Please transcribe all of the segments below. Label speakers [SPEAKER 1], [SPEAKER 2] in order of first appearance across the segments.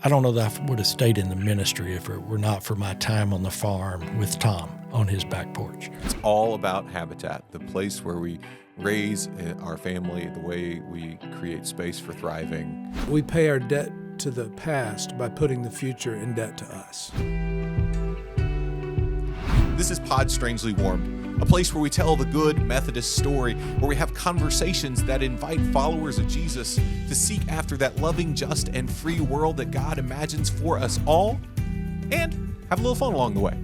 [SPEAKER 1] I don't know that I would have stayed in the ministry if it were not for my time on the farm with Tom on his back porch.
[SPEAKER 2] It's all about habitat, the place where we raise our family, the way we create space for thriving.
[SPEAKER 3] We pay our debt to the past by putting the future in debt to us.
[SPEAKER 2] This is Pod Strangely Warmed, a place where we tell the good Methodist story, where we have conversations that invite followers of Jesus to seek after that loving, just, and free world that God imagines for us all, and have a little fun along the way.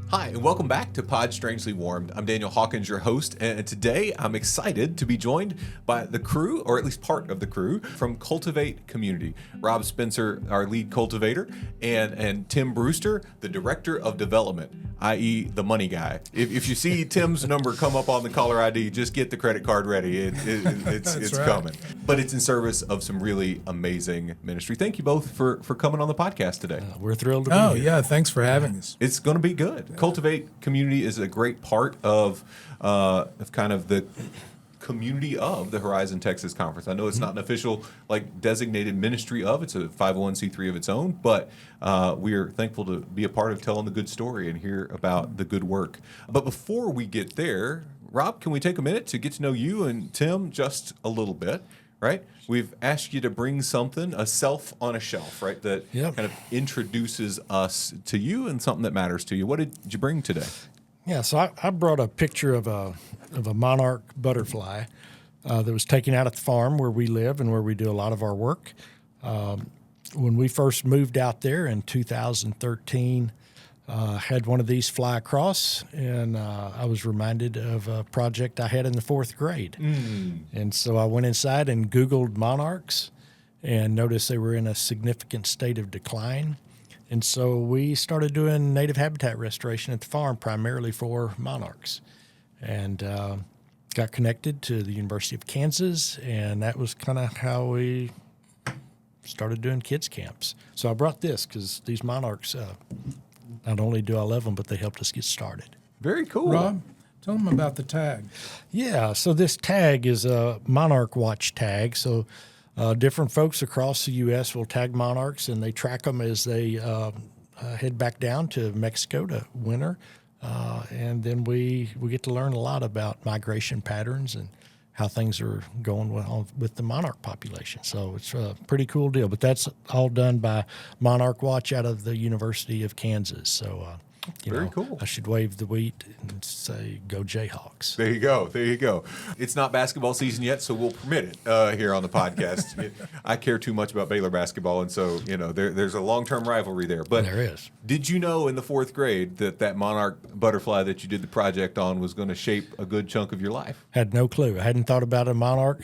[SPEAKER 2] Hi, and welcome back to Pod Strangely Warmed. I'm Daniel Hawkins, your host, and today I'm excited to be joined by the crew, or at least part of the crew, from Cultiv8 Community. Rob Spencer, our lead cultivator, and Tim Bruster, the director of development, i.e. the money guy. If you see Tim's number come up on the caller ID, just get the credit card ready. It's right. Coming. But it's in service of some really amazing ministry. Thank you both for coming on the podcast today.
[SPEAKER 1] We're thrilled to be here.
[SPEAKER 3] Yeah, thanks for having us.
[SPEAKER 2] It's going to be good. Cultiv8 Community is a great part of kind of the community of the Horizon Texas Conference. I know it's not an official designated ministry of, it's a 501c3 of its own, but we are thankful to be a part of telling the good story and hear about the good work. But before we get there, Rob, can we take a minute to get to know you and Tim just a little bit? Right? We've asked you to bring something, a self on a shelf, right? That kind of introduces us to you and something that matters to you. What did you bring today?
[SPEAKER 1] Yeah, so I brought a picture of a monarch butterfly that was taken out at the farm where we live and where we do a lot of our work. When we first moved out there in 2013, had one of these fly across, and I was reminded of a project I had in the fourth grade. And so I went inside and Googled monarchs and noticed they were in a significant state of decline. And so we started doing native habitat restoration at the farm, primarily for monarchs. And got connected to the University of Kansas, and that was kind of how we started doing kids camps. So I brought this because these monarchs, not only do I love them, but they helped us get started.
[SPEAKER 2] Very cool.
[SPEAKER 3] Rob, tell them about the tag.
[SPEAKER 1] Yeah, so this tag is a Monarch Watch tag. So different folks across the U.S. will tag monarchs, and they track them as they head back down to Mexico to winter. And then we get to learn a lot about migration patterns and how things are going with the monarch population. So it's a pretty cool deal. But that's all done by Monarch Watch out of the University of Kansas. So,
[SPEAKER 2] Very cool.
[SPEAKER 1] I should wave the wheat and say, go Jayhawks.
[SPEAKER 2] There you go. There you go. It's not basketball season yet, so we'll permit it here on the podcast. I care too much about Baylor basketball, and so, there's a long-term rivalry there. But
[SPEAKER 1] there is.
[SPEAKER 2] Did you know in the fourth grade that monarch butterfly that you did the project on was going to shape a good chunk of your life?
[SPEAKER 1] Had no clue. I hadn't thought about a monarch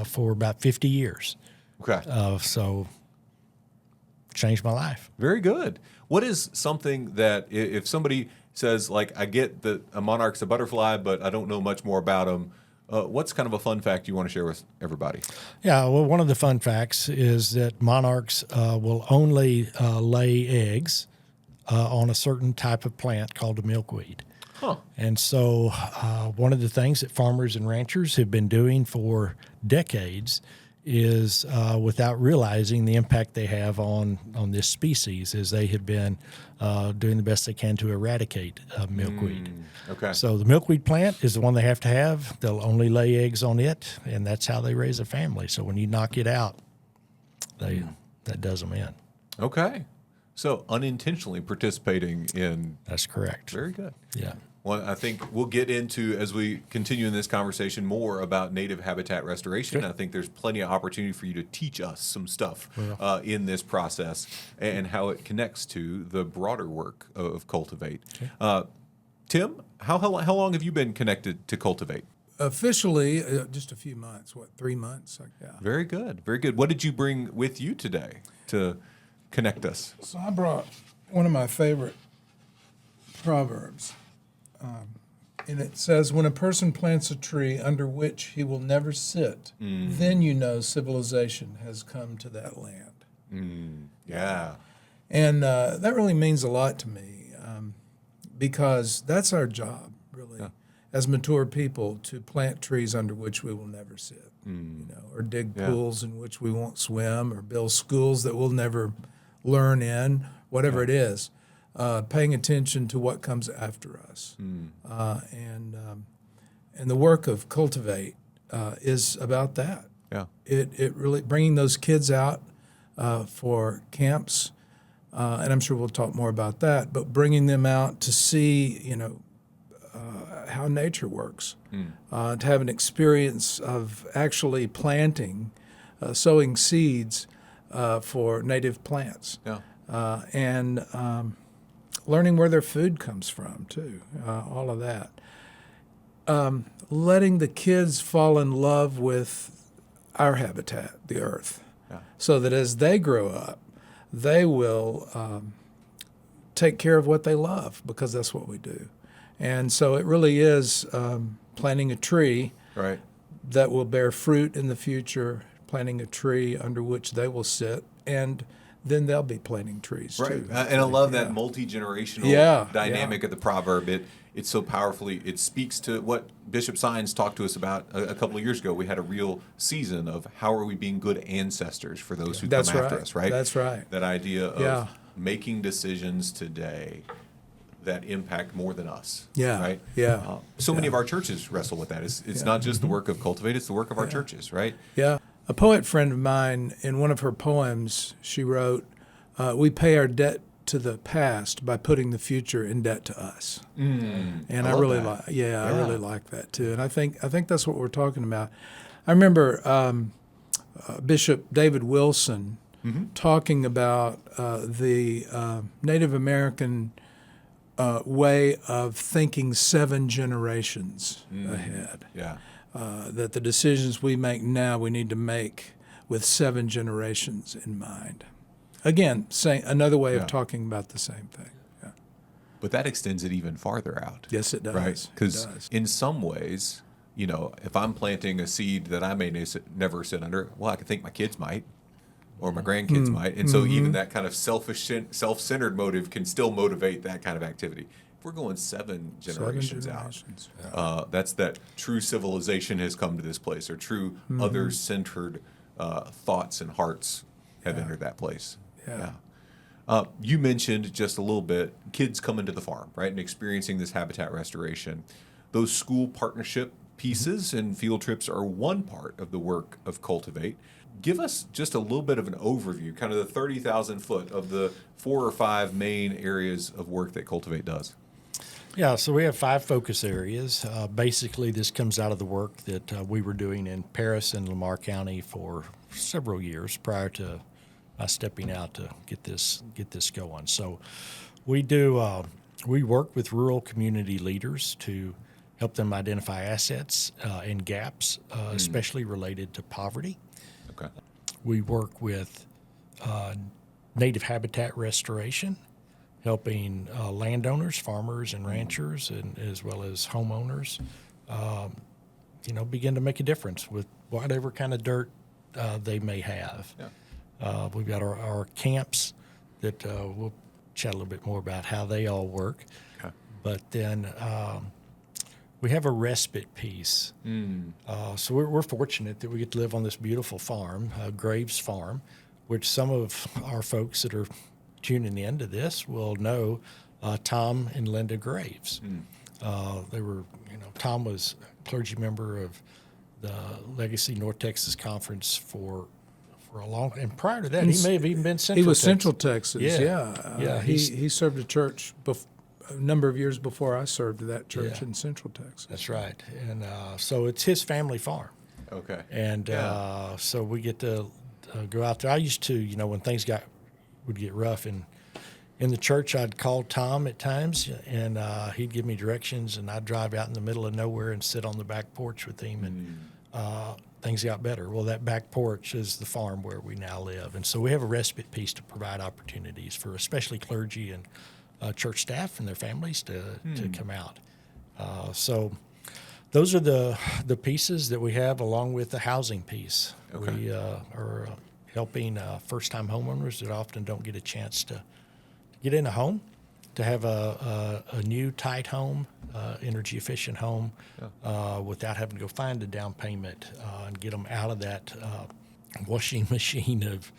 [SPEAKER 1] for about 50 years.
[SPEAKER 2] Okay.
[SPEAKER 1] So changed my life.
[SPEAKER 2] Very good. What is something that if somebody says, I get that a monarch's a butterfly, but I don't know much more about them, what's kind of a fun fact you want to share with everybody?
[SPEAKER 1] Yeah, well, one of the fun facts is that monarchs will only lay eggs on a certain type of plant called a milkweed.
[SPEAKER 2] Huh.
[SPEAKER 1] And so one of the things that farmers and ranchers have been doing for decades is without realizing the impact they have on this species, as they have been doing the best they can to eradicate milkweed.
[SPEAKER 2] Okay.
[SPEAKER 1] So the milkweed plant is the one they have to have. They'll only lay eggs on it, and that's how they raise a family. So when you knock it out, that does them in.
[SPEAKER 2] Okay. So unintentionally participating in...
[SPEAKER 1] That's correct.
[SPEAKER 2] Very good.
[SPEAKER 1] Yeah.
[SPEAKER 2] Well, I think we'll get into, as we continue in this conversation, more about native habitat restoration.
[SPEAKER 1] Sure.
[SPEAKER 2] I think there's plenty of opportunity for you to teach us some stuff in this process and how it connects to the broader work of Cultiv8. Okay. Tim, how long have you been connected to Cultiv8?
[SPEAKER 3] Officially, just a few months. 3 months? Yeah.
[SPEAKER 2] Very good. Very good. What did you bring with you today to connect us?
[SPEAKER 3] So I brought one of my favorite proverbs. And it says, when a person plants a tree under which he will never sit, then you know civilization has come to that land.
[SPEAKER 2] Yeah.
[SPEAKER 3] And that really means a lot to me because that's our job, really. Yeah. as mature people to plant trees under which we will never sit, or dig pools in which we won't swim, or build schools that we'll never learn in, whatever it is. Paying attention to what comes after us, and the work of Cultiv8 is about that.
[SPEAKER 2] Yeah.
[SPEAKER 3] It really bringing those kids out for camps, and I'm sure we'll talk more about that. But bringing them out to see, how nature works, to have an experience of actually planting, sowing seeds for native plants, and learning where their food comes from too. All of that. Letting the kids fall in love with our habitat, the earth, so that as they grow up, they will take care of what they love, because that's what we do. And so it really is planting a tree that will bear fruit in the future, planting a tree under which they will sit, and then they'll be planting trees too.
[SPEAKER 2] And I love that multi-generational dynamic of the proverb. It's so powerfully, it speaks to what Bishop Sines talked to us about a couple of years ago. We had a real season of how are we being good ancestors for those who come after us, right?
[SPEAKER 3] That's right.
[SPEAKER 2] That idea of making decisions today that impact more than us. Right? So many of our churches wrestle with that. It's not just the work of Cultiv8, it's the work of our churches, right?
[SPEAKER 3] Yeah. A poet friend of mine, in one of her poems, she wrote, "We pay our debt to the past by putting the future in debt to us." And I really like, I really like that too. And I think that's what we're talking about. I remember Bishop David Wilson talking about the Native American way of thinking 7 generations ahead. That the decisions we make now, we need to make with 7 generations in mind. Again, saying another way of talking about the same thing.
[SPEAKER 2] But that extends it even farther out.
[SPEAKER 3] Yes, it does.
[SPEAKER 2] Right? Because in some ways, if I'm planting a seed that I may never sit under, well, I can think my kids might, or my grandkids might. And so even that kind of self-centered motive can still motivate that kind of activity. If we're going 7 generations out, that's that true civilization has come to this place, or true other-centered thoughts and hearts have entered that place. You mentioned just a little bit kids coming to the farm, right, and experiencing this habitat restoration. Those school partnership pieces and field trips are one part of the work of Cultiv8. Give us just a little bit of an overview, kind of the 30,000 foot of the 4 or 5 main areas of work that Cultiv8 does.
[SPEAKER 1] Yeah, so we have 5 focus areas. Basically, this comes out of the work that we were doing in Paris and Lamar County for several years prior to stepping out to get this going. So we work with rural community leaders to help them identify assets and gaps, especially related to poverty.
[SPEAKER 2] Okay.
[SPEAKER 1] We work with native habitat restoration, helping landowners, farmers, and ranchers, and as well as homeowners, begin to make a difference with whatever kind of dirt they may have. We've got our camps that we'll chat a little bit more about how they all work. Okay. But then we have a respite piece. So we're fortunate that we get to live on this beautiful farm, Graves Farm, which some of our folks that are tuning into this will know Tom and Linda Graves. They were, Tom was a clergy member of the Legacy North Texas Conference for a long, and prior to that, he may have even been Central Texas.
[SPEAKER 3] He was Central Texas,
[SPEAKER 1] yeah.
[SPEAKER 3] He served a church a number of years before I served that church in Central Texas.
[SPEAKER 1] That's right. And so it's his family farm.
[SPEAKER 2] Okay.
[SPEAKER 1] And so we get to go out there. I used to, when things would get rough in the church, I'd call Tom at times, and he'd give me directions, and I'd drive out in the middle of nowhere and sit on the back porch with him, and things got better. Well, that back porch is the farm where we now live. And so we have a respite piece to provide opportunities for especially clergy and church staff and their families to come out. So those are the pieces that we have, along with the housing piece. Okay. We are helping first-time homeowners that often don't get a chance to get in a home. to have a new tight home, energy efficient home, without having to go find a down payment and get them out of that washing machine of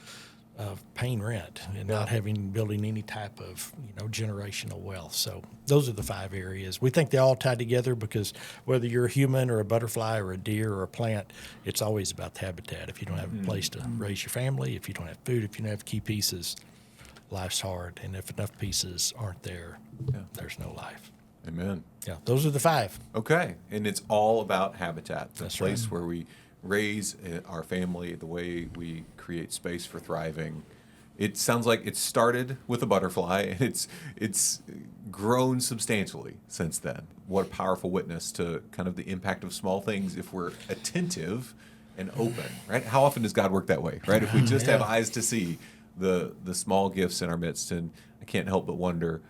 [SPEAKER 1] paying rent and not building any type of generational wealth. So those are the 5 areas. We think they all tie together because whether you're a human or a butterfly or a deer or a plant, it's always about the habitat. If you don't have a place to raise your family, if you don't have food, if you don't have key pieces, life's hard. And if enough pieces aren't there, there's no life.
[SPEAKER 2] Amen.
[SPEAKER 1] Yeah, those are the 5.
[SPEAKER 2] Okay, and it's all about habitat, the
[SPEAKER 1] That's
[SPEAKER 2] place
[SPEAKER 1] right.
[SPEAKER 2] where we raise our family, the way we create space for thriving. It sounds like it started with a butterfly, and it's grown substantially since then. What a powerful witness to kind of the impact of small things if we're attentive and open, right? How often does God work that way, right? If we just have eyes to see the small gifts in our midst, and I can't help but wonder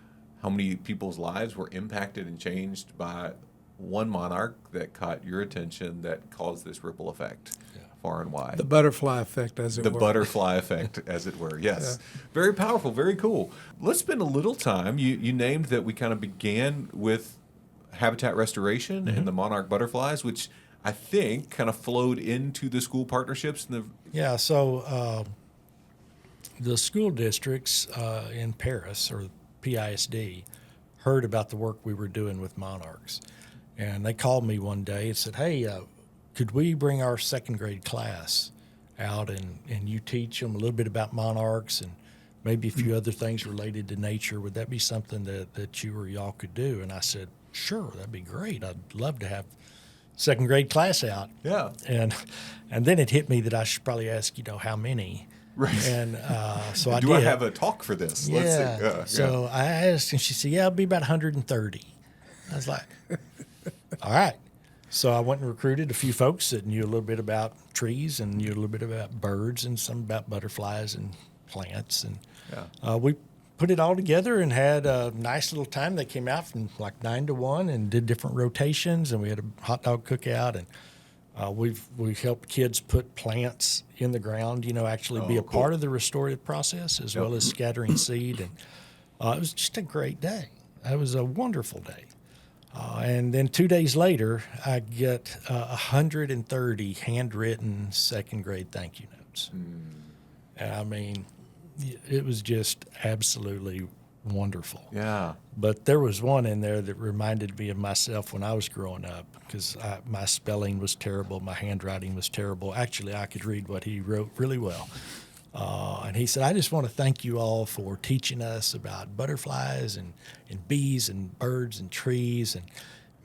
[SPEAKER 2] how many people's lives were impacted and changed by one monarch that caught your attention that caused this ripple effect far and wide.
[SPEAKER 3] The butterfly effect, as it were.
[SPEAKER 2] The butterfly effect, as it were. Yes. Very powerful, very cool. Let's spend a little time. You named that we kind of began with habitat restoration and the monarch butterflies, which I think kind of flowed into the school partnerships.
[SPEAKER 1] So the school districts in Paris, or PISD, heard about the work we were doing with monarchs. And they called me one day and said, hey, could we bring our 2nd grade class out and you teach them a little bit about monarchs and maybe a few other things related to nature? Would that be something that you or y'all could do? And I said, sure, that'd be great. I'd love to have 2nd grade class out.
[SPEAKER 2] Yeah.
[SPEAKER 1] And then it hit me that I should probably ask, how many.
[SPEAKER 2] Right.
[SPEAKER 1] And so I did.
[SPEAKER 2] Do I have a talk for this?
[SPEAKER 1] Yeah.
[SPEAKER 2] Let's see.
[SPEAKER 1] So I asked, and she said, it'll be about 130. I was like, all right. So I went and recruited a few folks that knew a little bit about trees and knew a little bit about birds and some about butterflies and plants. And we put it all together and had a nice little time. They came out from like 9 to 1 and did different rotations, and we had a hot dog cookout. And we've helped kids put plants in the ground, actually be a part of the restorative process as well as scattering seed. And it was just a great day. It was a wonderful day. And then 2 days later, I get 130 handwritten 2nd grade thank you notes. And I mean, it was just absolutely wonderful.
[SPEAKER 2] Yeah.
[SPEAKER 1] But there was one in there that reminded me of myself when I was growing up, because my spelling was terrible, my handwriting was terrible. Actually, I could read what he wrote really well. And he said, I just want to thank you all for teaching us about butterflies and bees and birds and trees. And,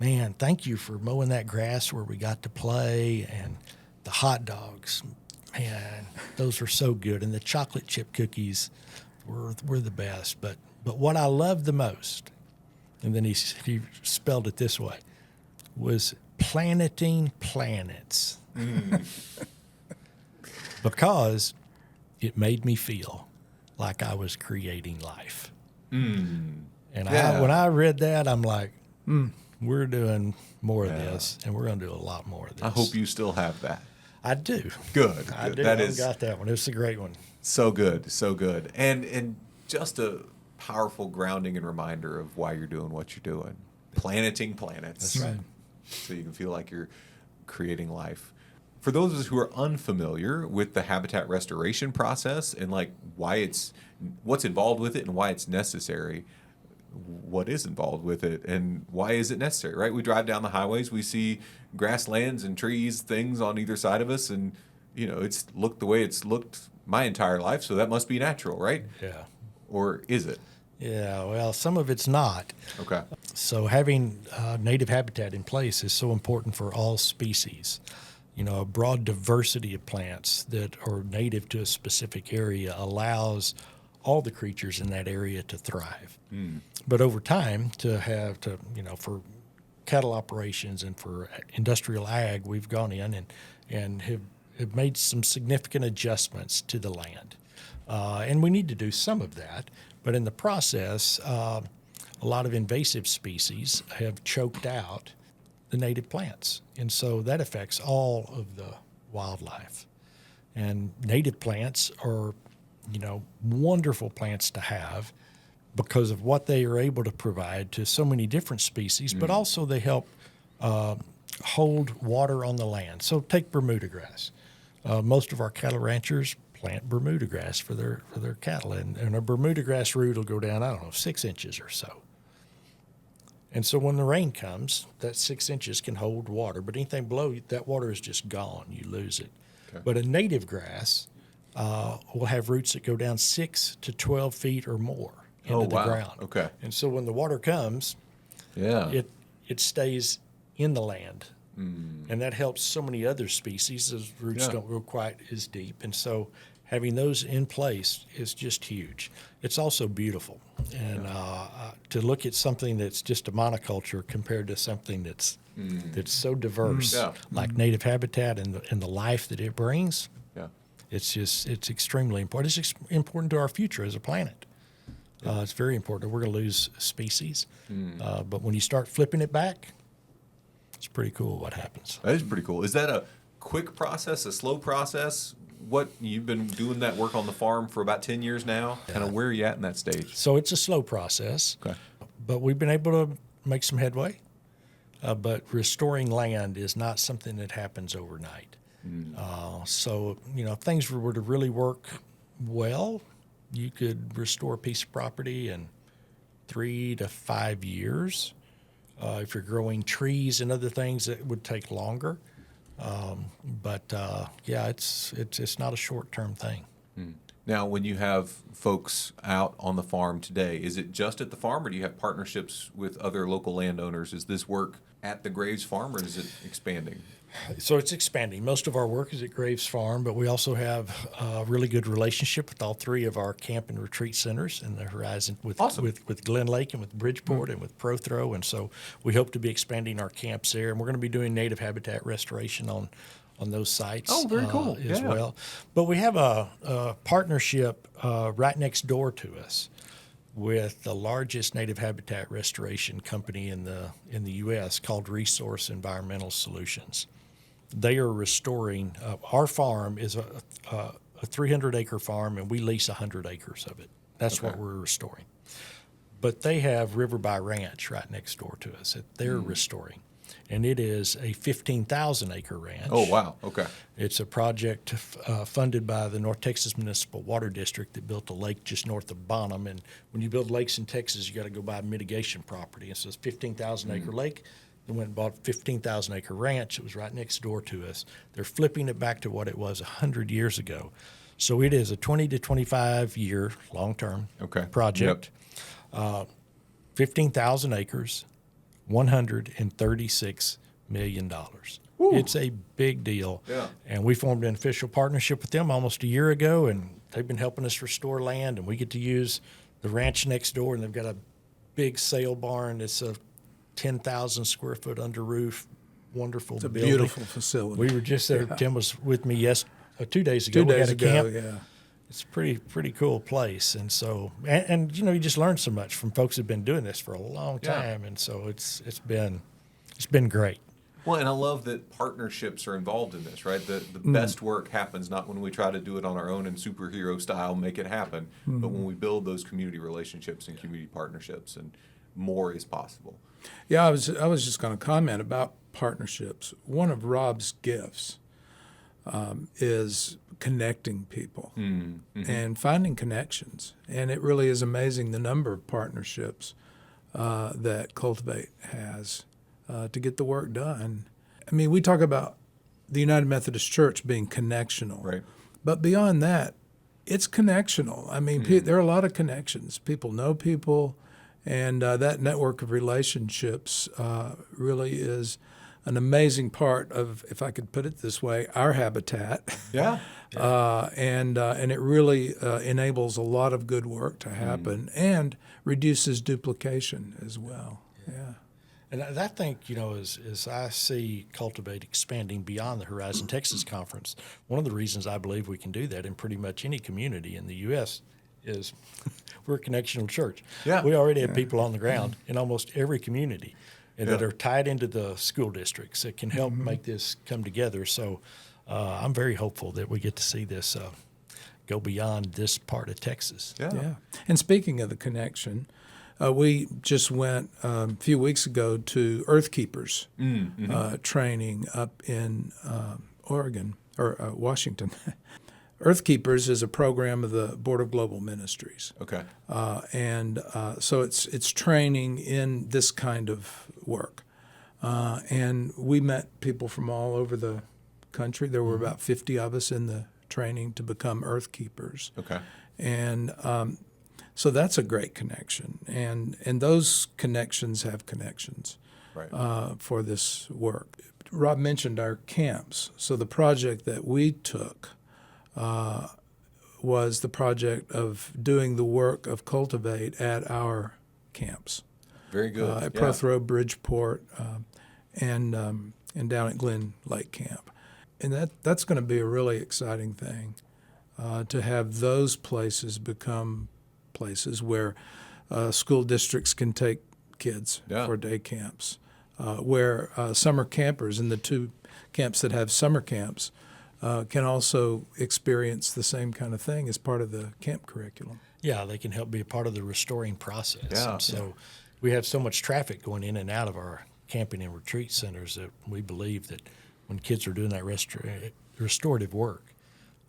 [SPEAKER 1] man, thank you for mowing that grass where we got to play. And the hot dogs, man, those were so good. And the chocolate chip cookies were the best. But what I loved the most, and then he spelled it this way, was planeting planets. Because it made me feel like I was creating life. And when I read that, I'm like, we're doing more of this, and we're going to do a lot more of this.
[SPEAKER 2] I hope you still have that.
[SPEAKER 1] I do.
[SPEAKER 2] Good.
[SPEAKER 1] I do.
[SPEAKER 2] That
[SPEAKER 1] I've got that one. It's a great one.
[SPEAKER 2] So good, so good. And just a powerful grounding and reminder of why you're doing what you're doing. Planeting planets.
[SPEAKER 1] That's right.
[SPEAKER 2] So you can feel like you're creating life. For those of us who are unfamiliar with the habitat restoration process and like what's involved with it and why it's necessary, what is involved with it and why is it necessary, right? We drive down the highways, we see grasslands and trees, things on either side of us, and it's looked the way it's looked my entire life, so that must be natural, right?
[SPEAKER 1] Yeah.
[SPEAKER 2] Or is it?
[SPEAKER 1] Yeah, well, some of it's not.
[SPEAKER 2] Okay.
[SPEAKER 1] So having native habitat in place is so important for all species. A broad diversity of plants that are native to a specific area allows all the creatures in that area to thrive. But over time, for cattle operations and for industrial ag, we've gone in and have made some significant adjustments to the land. And we need to do some of that. But in the process, a lot of invasive species have choked out the native plants. And so that affects all of the wildlife. And native plants are, wonderful plants to have, because of what they are able to provide to so many different species, but also they help hold water on the land. So take Bermuda grass. Most of our cattle ranchers plant Bermuda grass for their cattle, and a Bermuda grass root will go down, 6 inches or so. And so when the rain comes, that 6 inches can hold water, but anything below that water is just gone. You lose it. Okay. But a native grass will have roots that go down 6 to 12 feet or more into the ground.
[SPEAKER 2] Okay.
[SPEAKER 1] And so when the water comes, it stays in the land. And that helps so many other species. Those roots don't go quite as deep. And so having those in place is just huge. It's also beautiful. And to look at something that's just a monoculture compared to something that's so diverse, like native habitat and the life that it brings, it's extremely important. It's important to our future as a planet. It's very important. We're going to lose species. But when you start flipping it back, it's pretty cool what happens.
[SPEAKER 2] That is pretty cool. Is that a quick process, a slow process? What, you've been doing that work on the farm for about 10 years now? Kind of where are you at in that stage?
[SPEAKER 1] So it's a slow process, but we've been able to make some headway. But restoring land is not something that happens overnight. So, if things were to really work well, you could restore a piece of property in 3 to 5 years. If you're growing trees and other things, it would take longer. It's not a short-term thing.
[SPEAKER 2] Now, when you have folks out on the farm today, is it just at the farm, or do you have partnerships with other local landowners? Is this work at the Graves farm, or is it expanding?
[SPEAKER 1] So it's expanding. Most of our work is at Graves Farm, but we also have a really good relationship with all 3 of our camp and retreat centers in the horizon with Glen Lake and with Bridgeport and with Prothrow. And so we hope to be expanding our camps there. And we're going to be doing native habitat restoration on those sites.
[SPEAKER 2] Oh, very cool.
[SPEAKER 1] As well. But we have a partnership right next door to us with the largest native habitat restoration company in the U.S. called Resource Environmental Solutions. They are restoring. Our farm is a 300-acre farm, and we lease 100 acres of it. That's what we're restoring. But they have River by Ranch right next door to us that they're restoring. And it is a 15,000-acre ranch.
[SPEAKER 2] Oh, wow. Okay.
[SPEAKER 1] It's a project funded by the North Texas Municipal Water District that built a lake just north of Bonham. And when you build lakes in Texas, you got to go buy mitigation property. And so it's a 15,000-acre lake. They went and bought a 15,000-acre ranch. It was right next door to us. They're flipping it back to what it was 100 years ago. So it is a 20 to 25-year long-term project. 15,000 acres, $136 million. Woo. It's a big deal. Yeah. And we formed an official partnership with them almost a year ago, and they've been helping us restore land, and we get to use the ranch next door, and they've got a big sale barn. It's a 10,000 square foot under roof, wonderful building.
[SPEAKER 3] It's a beautiful facility.
[SPEAKER 1] We were just there. Tim was with me 2 days ago. We had a camp. It's a pretty cool place. And so, and you just learn so much from folks who've been doing this for a long time. And so it's been great.
[SPEAKER 2] Well, and I love that partnerships are involved in this, right? The best work happens not when we try to do it on our own and superhero style, make it happen, but when we build those community relationships and community partnerships, and more is possible.
[SPEAKER 3] Yeah, I was just going to comment about partnerships. One of Rob's gifts is connecting people and finding connections. And it really is amazing the number of partnerships that Cultiv8 has to get the work done. I mean, we talk about the United Methodist Church being connectional.
[SPEAKER 2] Right.
[SPEAKER 3] But beyond that, it's connectional. I mean, there are a lot of connections. People know people, and that network of relationships really is an amazing part of, if I could put it this way, our habitat.
[SPEAKER 2] Yeah.
[SPEAKER 3] And it really enables a lot of good work to happen and reduces duplication as well. Yeah.
[SPEAKER 1] And I think, as I see Cultiv8 expanding beyond the Horizon Texas Conference, one of the reasons I believe we can do that in pretty much any community in the U.S. is we're a connectional church. Yeah. We already have people on the ground in almost every community that are tied into the school districts that can help make this come together. So I'm very hopeful that we get to see this go beyond this part of Texas.
[SPEAKER 3] Yeah. And speaking of the connection, we just went a few weeks ago to Earth Keepers training up in Oregon or Washington. Earth Keepers is a program of the Board of Global Ministries.
[SPEAKER 2] Okay.
[SPEAKER 3] So it's training in this kind of work. And we met people from all over the country. There were about 50 of us in the training to become Earth Keepers.
[SPEAKER 2] Okay.
[SPEAKER 3] And so that's a great connection. And those connections have connections
[SPEAKER 2] Right.
[SPEAKER 3] for this work. Rob mentioned our camps. So the project that we took was the project of doing the work of Cultiv8 at our camps.
[SPEAKER 2] Very good.
[SPEAKER 3] At Prothrow, Bridgeport, and down at Glen Lake Camp. And that's going to be a really exciting thing, to have those places become places where school districts can take kids for day camps, where summer campers in the 2 camps that have summer camps can also experience the same kind of thing as part of the camp curriculum.
[SPEAKER 1] Yeah, they can help be a part of the restoring process.
[SPEAKER 2] Yeah.
[SPEAKER 1] And so we have so much traffic going in and out of our camping and retreat centers that we believe that when kids are doing that restorative work,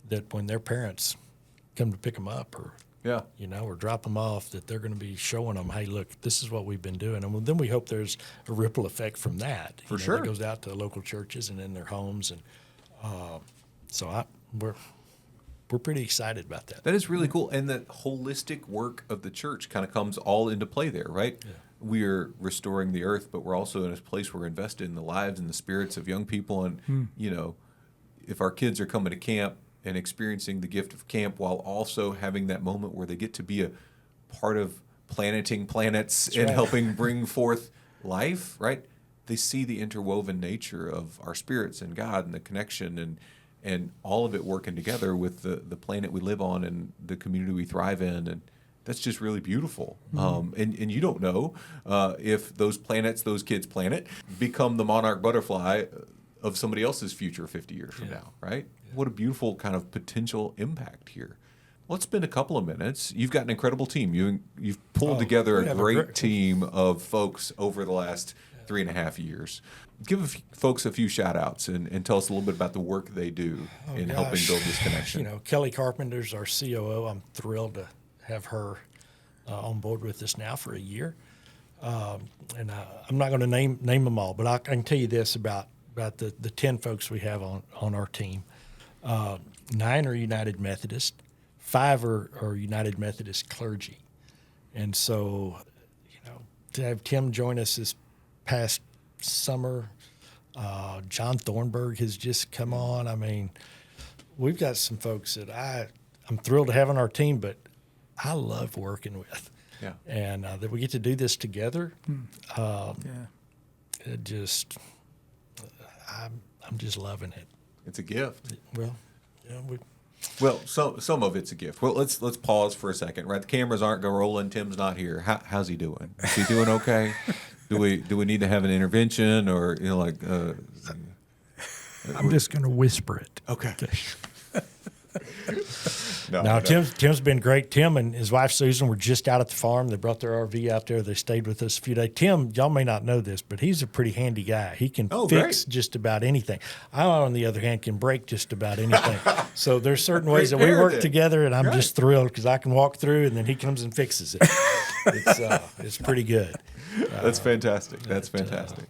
[SPEAKER 1] that when their parents come to pick them up or or drop them off, that they're going to be showing them, hey, look, this is what we've been doing. And then we hope there's a ripple effect from that.
[SPEAKER 2] For sure.
[SPEAKER 1] That goes out to local churches and in their homes. And so we're pretty excited about that.
[SPEAKER 2] That is really cool. And the holistic work of the church kind of comes all into play there, right? Yeah. We are restoring the earth, but we're also in a place where we're invested in the lives and the spirits of young people. And, if our kids are coming to camp and experiencing the gift of camp while also having that moment where they get to be a part of planeting planets and helping bring forth life, right? They see the interwoven nature of our spirits and God and the connection and all of it working together with the planet we live on and the community we thrive in. And that's just really beautiful. And you don't know if those planets, those kids' planet, become the monarch butterfly of somebody else's future 50 years from now, right? Yeah. What a beautiful kind of potential impact here. Let's spend a couple of minutes. You've got an incredible team. You've pulled together a great team of folks over the last 3.5 years. Give folks a few shout-outs and tell us a little bit about the work they do in helping build this connection.
[SPEAKER 1] Kelly Carpenter's our COO. I'm thrilled to have her on board with us now for a year. And I'm not going to name them all, but I can tell you this about the 10 folks we have on our team. 9 are United Methodist, 5 are United Methodist clergy. And so, to have Tim join us this past summer, John Thornburg has just come on. I mean, we've got some folks that I'm thrilled to have on our team, but I love working with.
[SPEAKER 2] Yeah.
[SPEAKER 1] And that we get to do this together. It just, I'm just loving it.
[SPEAKER 2] It's a gift.
[SPEAKER 1] Well, yeah,
[SPEAKER 2] Well, some of it's a gift. Well, let's pause for a second. Right, the cameras aren't going rolling. Tim's not here. How's he doing? Is he doing okay? Do we need to have an intervention or
[SPEAKER 1] I'm just going to whisper it.
[SPEAKER 2] Okay.
[SPEAKER 1] No, Tim's been great. Tim and his wife Susan were just out at the farm. They brought their RV out there. They stayed with us a few days. Tim, y'all may not know this, but he's a pretty handy guy. He can fix just about anything. I, on the other hand, can break just about anything. So there's certain ways that we work together, and I'm just thrilled because I can walk through, and then he comes and fixes it. It's pretty good.
[SPEAKER 2] That's fantastic. That's fantastic.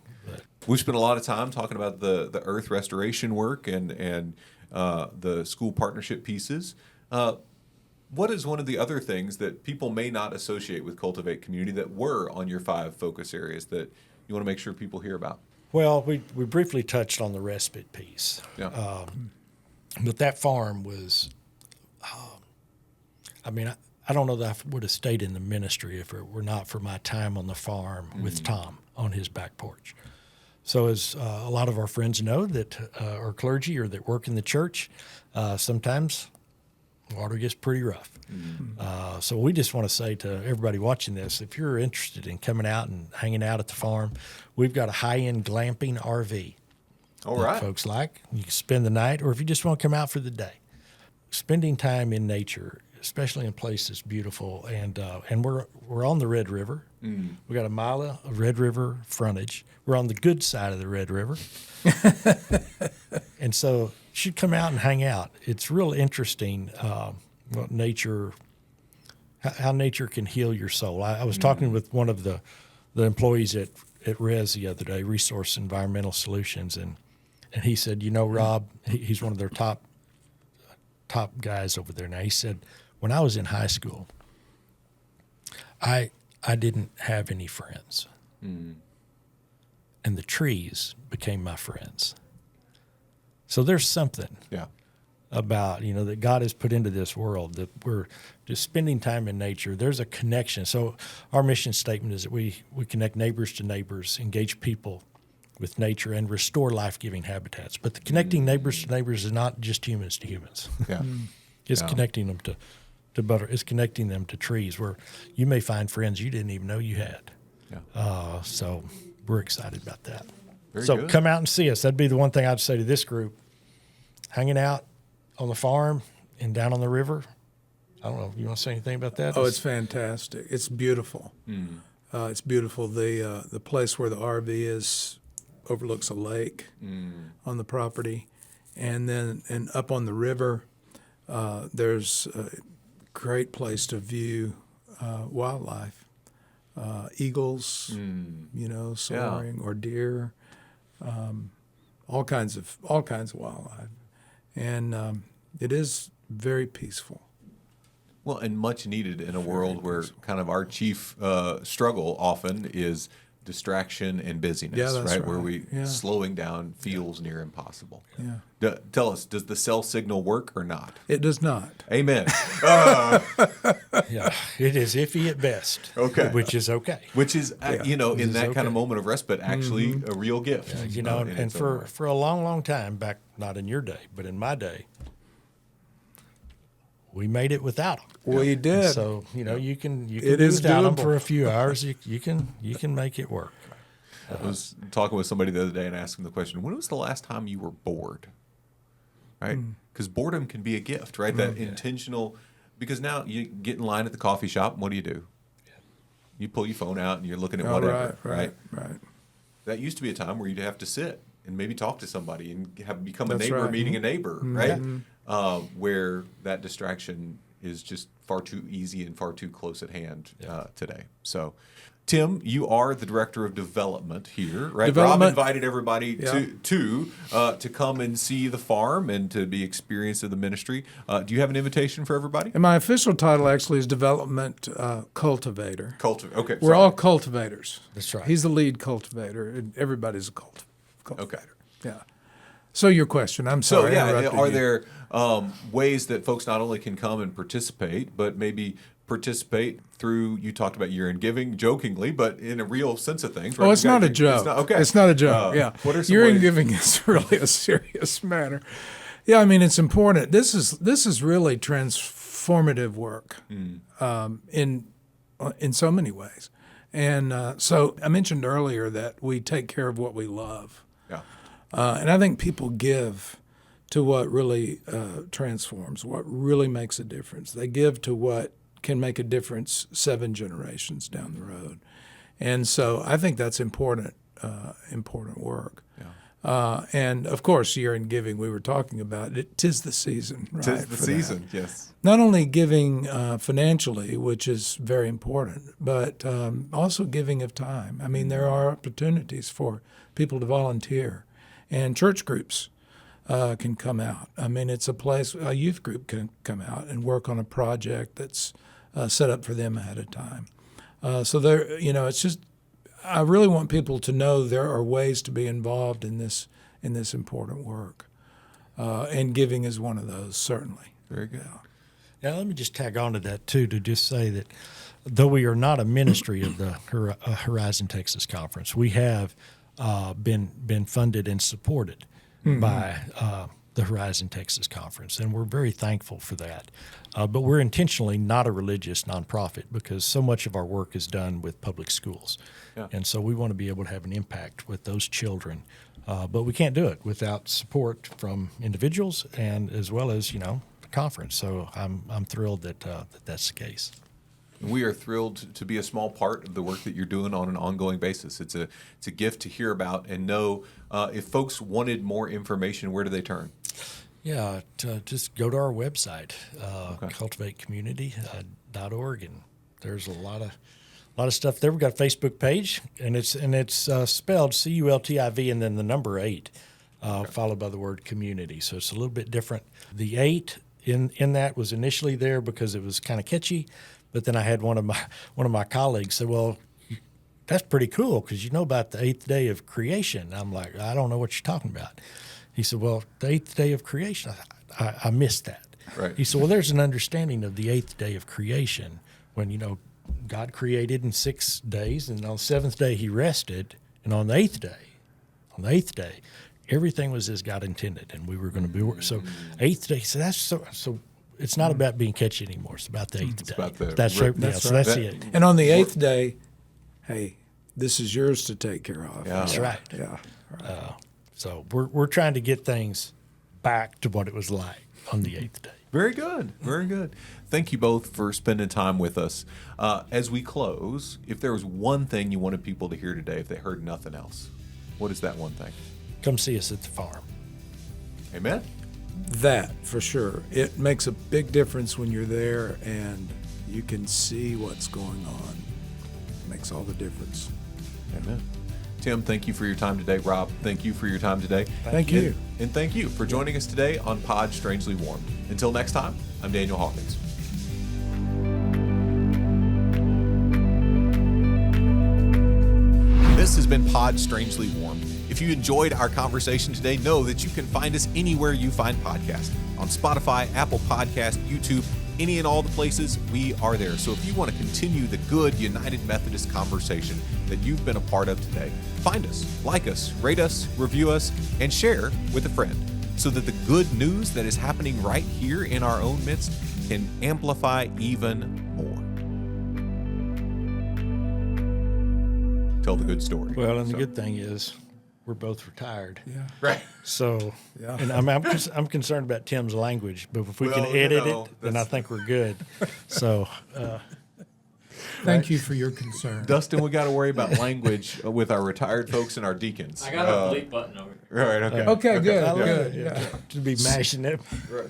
[SPEAKER 2] We spent a lot of time talking about the earth restoration work and the school partnership pieces. What is one of the other things that people may not associate with Cultiv8 Community that were on your 5 focus areas that you want to make sure people hear about?
[SPEAKER 1] Well, we briefly touched on the respite piece.
[SPEAKER 2] Yeah.
[SPEAKER 1] But that farm was, I don't know that I would have stayed in the ministry if it were not for my time on the farm with Tom on his back porch. So as a lot of our friends know that are clergy or that work in the church, sometimes water gets pretty rough. So we just want to say to everybody watching this, if you're interested in coming out and hanging out at the farm, we've got a high-end glamping RV.
[SPEAKER 2] All right.
[SPEAKER 1] Folks like. You can spend the night, or if you just want to come out for the day. spending time in nature, especially in places beautiful, and we're on the Red River. We got a mile of Red River frontage. We're on the good side of the Red River, and so she'd come out and hang out. It's real interesting what nature, how nature can heal your soul. I was talking with one of the employees at Res the other day, Resource Environmental Solutions, and he said, Rob, he's one of their top guys over there now. He said, when I was in high school, I didn't have any friends. And the trees became my friends. So there's something about, that God has put into this world, that we're just spending time in nature. There's a connection. So our mission statement is that we connect neighbors to neighbors, engage people with nature, and restore life-giving habitats. But the connecting neighbors to neighbors is not just humans to humans. It's connecting them to butter. It's connecting them to trees where you may find friends you didn't even know you had. So we're excited about that.
[SPEAKER 2] Very
[SPEAKER 1] so
[SPEAKER 2] good.
[SPEAKER 1] Come out and see us. That'd be the one thing I'd say to this group. Hanging out on the farm and down on the river. I don't know. You want to say anything about that?
[SPEAKER 3] Oh, it's fantastic. It's beautiful. It's beautiful. The place where the RV is overlooks a lake on the property, and up on the river, there's a great place to view wildlife, eagles, soaring, or deer, all kinds of wildlife, and it is very peaceful.
[SPEAKER 2] Well, and much needed in a world where kind of our chief struggle often is distraction and busyness,
[SPEAKER 3] Yeah, that's
[SPEAKER 2] right? Where
[SPEAKER 3] right.
[SPEAKER 2] slowing down feels near impossible.
[SPEAKER 3] Yeah.
[SPEAKER 2] Tell us, does the cell signal work or not?
[SPEAKER 3] It does not.
[SPEAKER 2] Amen.
[SPEAKER 1] Yeah, it is iffy at best.
[SPEAKER 2] Okay.
[SPEAKER 1] Which is okay.
[SPEAKER 2] Which is, in that kind of moment of respite, actually a real gift.
[SPEAKER 1] And
[SPEAKER 2] its own way.
[SPEAKER 1] for a long, long time back, not in your day, but in my day, we made it without them.
[SPEAKER 3] We did.
[SPEAKER 1] So you can
[SPEAKER 3] It
[SPEAKER 1] do
[SPEAKER 3] is
[SPEAKER 1] without them
[SPEAKER 3] doable.
[SPEAKER 1] for a few hours. You can make it work.
[SPEAKER 2] I was talking with somebody the other day and asked them the question, when was the last time you were bored? Right? Because boredom can be a gift, right? That intentional, because now you get in line at the coffee shop, and what do? You pull your phone out and you're looking at whatever,
[SPEAKER 3] Right.
[SPEAKER 2] That used to be a time where you'd have to sit and maybe talk to somebody and become a
[SPEAKER 3] That's
[SPEAKER 2] neighbor
[SPEAKER 3] right.
[SPEAKER 2] meeting a neighbor, right? Where that distraction is just far too easy and far too close at hand today. So, Tim, you are the director of development here, right? Rob invited everybody to come and see the farm and to be experienced of the ministry. Do you have an invitation for everybody?
[SPEAKER 3] And my official title actually is development cultivator.
[SPEAKER 2] Okay,
[SPEAKER 3] We're all cultivators.
[SPEAKER 1] That's right.
[SPEAKER 3] He's the lead cultivator, and everybody's a cultivator.
[SPEAKER 2] Okay.
[SPEAKER 3] Yeah. So your question, I'm
[SPEAKER 2] So,
[SPEAKER 3] sorry. I interrupted
[SPEAKER 2] are
[SPEAKER 3] you.
[SPEAKER 2] there ways that folks not only can come and participate, but maybe participate through, you talked about year-end giving jokingly, but in a real sense of things, right?
[SPEAKER 3] Oh, it's not a joke. It's not a joke.
[SPEAKER 2] What are some
[SPEAKER 3] Year-end
[SPEAKER 2] ways?
[SPEAKER 3] giving is really a serious matter. Yeah, I mean, it's important. This is really transformative work in so many ways. And so I mentioned earlier that we take care of what we love.
[SPEAKER 2] Yeah.
[SPEAKER 3] And I think people give to what really transforms, what really makes a difference. They give to what can make a difference 7 generations down the road. And so I think that's important work.
[SPEAKER 2] Yeah.
[SPEAKER 3] And of course, year-end giving, we were talking about it. 'Tis the season, right?
[SPEAKER 2] 'Tis the
[SPEAKER 3] for
[SPEAKER 2] season,
[SPEAKER 3] that.
[SPEAKER 2] yes.
[SPEAKER 3] Not only giving financially, which is very important, but also giving of time. I mean, there are opportunities for people to volunteer, and church groups can come out. I mean, it's a place, a youth group can come out and work on a project that's set up for them ahead of time. So there, it's just, I really want people to know there are ways to be involved in this important work, and giving is one of those, certainly.
[SPEAKER 2] Very good.
[SPEAKER 1] Now, let me just tag on to that, too, to just say that though we are not a ministry of the Horizon Texas Conference, we have been funded and supported by the Horizon Texas Conference, and we're very thankful for that. But we're intentionally not a religious nonprofit because so much of our work is done with public schools.
[SPEAKER 2] Yeah.
[SPEAKER 1] And so we want to be able to have an impact with those children. But we can't do it without support from individuals and as well as, conference. So I'm thrilled that that's the case.
[SPEAKER 2] We are thrilled to be a small part of the work that you're doing on an ongoing basis. It's a gift to hear about and know. If folks wanted more information, where do they turn?
[SPEAKER 1] Yeah, just go to our website, cultiv8community.org, and there's a lot of stuff there. We've got a Facebook page, and it's spelled CULTIV and then the number 8, followed by the word community. So it's a little bit different. The 8 in that was initially there because it was kind of catchy, but then I had one of my colleagues say, "Well, that's pretty cool because you know about the 8th day of creation." I'm like, "I don't know what you're talking about." He said, "Well, the 8th day of creation, I missed that."
[SPEAKER 2] Right.
[SPEAKER 1] He said, "Well, there's an understanding of the 8th day of creation when, God created in 6 days, and on the 7th day he rested, and on the 8th day, everything was as God intended, and we were going to be so 8th day." So that's so it's not about being catchy anymore. It's about the 8th day.
[SPEAKER 2] about the
[SPEAKER 1] that's
[SPEAKER 2] rip.
[SPEAKER 1] yeah,
[SPEAKER 3] That's
[SPEAKER 1] so
[SPEAKER 3] right.
[SPEAKER 1] that's the 8th.
[SPEAKER 3] And on the 8th day, hey, this is yours to take care of.
[SPEAKER 2] Yeah.
[SPEAKER 1] That's right.
[SPEAKER 3] Yeah.
[SPEAKER 1] So we're trying to get things back to what it was like on the 8th day.
[SPEAKER 2] Very good. Very good. Thank you both for spending time with us. As we close, if there was one thing you wanted people to hear today, if they heard nothing else, what is that one thing?
[SPEAKER 1] Come see us at the farm.
[SPEAKER 2] Amen?
[SPEAKER 3] That, for sure. It makes a big difference when you're there and you can see what's going on. It makes all the difference.
[SPEAKER 2] Amen. Tim, thank you for your time today. Rob, thank you for your time today.
[SPEAKER 3] Thank you.
[SPEAKER 2] And thank you for joining us today on Pod Strangely Warm. Until next time, I'm Daniel Hawkins. This has been Pod Strangely Warm. If you enjoyed our conversation today, know that you can find us anywhere you find podcasts. On Spotify, Apple Podcast, YouTube, any and all the places, we are there. So if you want to continue the good United Methodist conversation that you've been a part of today, find us, like us, rate us, review us, and share with a friend so that the good news that is happening right here in our own midst can amplify even more. Tell the good story.
[SPEAKER 1] Well, and the good thing is we're both retired.
[SPEAKER 3] Yeah.
[SPEAKER 2] Right.
[SPEAKER 1] So,
[SPEAKER 3] Yeah.
[SPEAKER 1] and I'm concerned about Tim's language, but if we
[SPEAKER 2] Well,
[SPEAKER 1] can edit
[SPEAKER 2] you know,
[SPEAKER 1] it, then I think we're good. So,
[SPEAKER 3] Thank you for your concern.
[SPEAKER 2] Dustin, we got to worry about language with our retired folks and our deacons.
[SPEAKER 4] I got a delete button over here.
[SPEAKER 2] Right, okay.
[SPEAKER 3] Okay, good,
[SPEAKER 1] I love
[SPEAKER 3] good.
[SPEAKER 1] it.
[SPEAKER 3] Yeah.
[SPEAKER 1] To be mashing it.
[SPEAKER 2] Right.